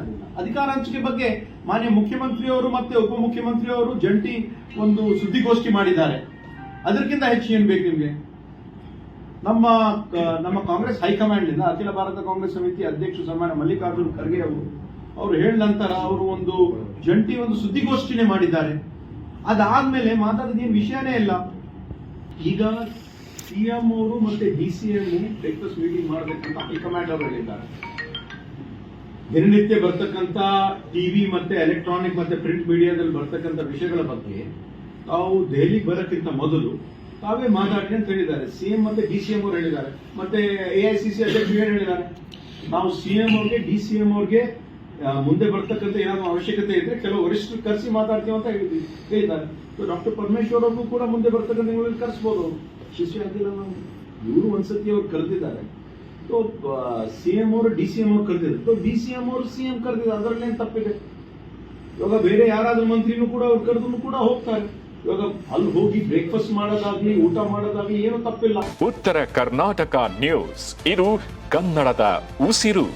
ಮಾಡಿಲ್ಲ. ಅಧಿಕಾರ ಹಂಚಿಕೆ ಬಗ್ಗೆ ಮಾನ್ಯ ಮುಖ್ಯಮಂತ್ರಿಯವರು ಮತ್ತೆ ಉಪಮುಖ್ಯಮಂತ್ರಿಯವರು ಜಂಟಿ ಒಂದು ಸುದ್ದಿಗೋಷ್ಠಿ ಮಾಡಿದ್ದಾರೆ. ಅದಕ್ಕಿಂತ ಹೆಚ್ಚು ಏನ್ ಬೇಕು ನಿಮ್ಗೆ? ನಮ್ಮ ಕಾಂಗ್ರೆಸ್ ಹೈಕಮಾಂಡ್ ಇಂದ ಅಖಿಲ ಭಾರತ ಕಾಂಗ್ರೆಸ್ ಸಮಿತಿ ಅಧ್ಯಕ್ಷ ಸನ್ಮಾನ್ಯ ಮಲ್ಲಿಕಾರ್ಜುನ್ ಖರ್ಗೆ ಅವರು ಹೇಳಿದ ನಂತರ ಅವರು ಒಂದು ಜಂಟಿ ಒಂದು ಸುದ್ದಿಗೋಷ್ಠಿನೇ ಮಾಡಿದ್ದಾರೆ. ಅದಾದ್ಮೇಲೆ ಮಾತಾಡಿದ ವಿಷಯನೇ ಇಲ್ಲ. ಈಗ ಸಿಎಂ ಅವರು ಮತ್ತೆ ಡಿಸಿಎಂ ಬ್ರೇಕ್ಫಾಸ್ಟ್ ಮೀಟಿಂಗ್ ಮಾಡಬೇಕಂತ ಹೈಕಮಾಂಡ್ ಅವರು ಹೇಳಿದ್ದಾರೆ. ದಿನನಿತ್ಯ ಬರ್ತಕ್ಕಂಥ ಟಿವಿ ಮತ್ತೆ ಎಲೆಕ್ಟ್ರಾನಿಕ್ ಮತ್ತೆ ಪ್ರಿಂಟ್ ಮೀಡಿಯಾದಲ್ಲಿ ಬರ್ತಕ್ಕಂಥ ವಿಷಯಗಳ ಬಗ್ಗೆ ತಾವು ದೆಹಲಿಗೆ ಬರೋಕ್ಕಿಂತ ಮೊದಲು ತಾವೇ ಮಾತಾಡಿ ಅಂತ ಹೇಳಿದ್ದಾರೆ. ಸಿಎಂ ಮತ್ತೆ ಡಿಸಿಎಂ ಅವರು ಹೇಳಿದ್ದಾರೆ. ಮತ್ತೆ ಎಐಸಿಸಿ ಅಧ್ಯಕ್ಷರು ಏನ್ ಹೇಳಿದ್ದಾರೆ? ನಾವು ಸಿಎಂ ಅವ್ರಿಗೆ ಡಿಸಿಎಂ ಅವ್ರಿಗೆ ಮುಂದೆ ಬರ್ತಕ್ಕಂಥ ಏನಾದ್ರು ಅವಶ್ಯಕತೆ ಇದ್ರೆ ಕೆಲವು ವರಿಷ್ಠರು ಕರೆಸಿ ಮಾತಾಡ್ತೀವಿ ಅಂತ ಹೇಳಿದ್ದಾರೆ. ಡಾಕ್ಟರ್ ಪರಮೇಶ್ವರ್ ಅವ್ರಿಗೂ ಕೂಡ ಮುಂದೆ ಬರ್ತಕ್ಕಂಥ ಕರೆಸ್ಬೋದು. ಶಿಷ್ಯ ಆಗಿಲ್ಲ ನಾವು, ಇವರು ಒಂದ್ಸತಿ ಅವ್ರು ಕರೆದಿದ್ದಾರೆ. ಸಿಎಂ ಅವರು ಡಿಸಿಎಂ ಅವ್ರು ಕರೆದಿದ್ದಾರೆ. ಡಿಸಿಎಂ ಅವರು ಸಿಎಂ ಕರೆದಿದ್ದಾರೆ, ಅದರಲ್ಲೇನು ತಪ್ಪಿದೆ? ಇವಾಗ ಬೇರೆ ಯಾರಾದ್ರೂ ಮಂತ್ರಿನೂ ಕೂಡ ಅವ್ರು ಕರೆದ್ರು ಕೂಡ ಹೋಗ್ತಾರೆ. ಇವಾಗ ಅಲ್ಲಿ ಹೋಗಿ ಬ್ರೇಕ್ಫಾಸ್ಟ್ ಮಾಡೋದಾಗ್ಲಿ ಊಟ ಮಾಡೋದಾಗ್ಲಿ ಏನು ತಪ್ಪಿಲ್ಲ. ಉತ್ತರ ಕರ್ನಾಟಕ ನ್ಯೂಸ್, ಇದು ಕನ್ನಡದ ಉಸಿರು.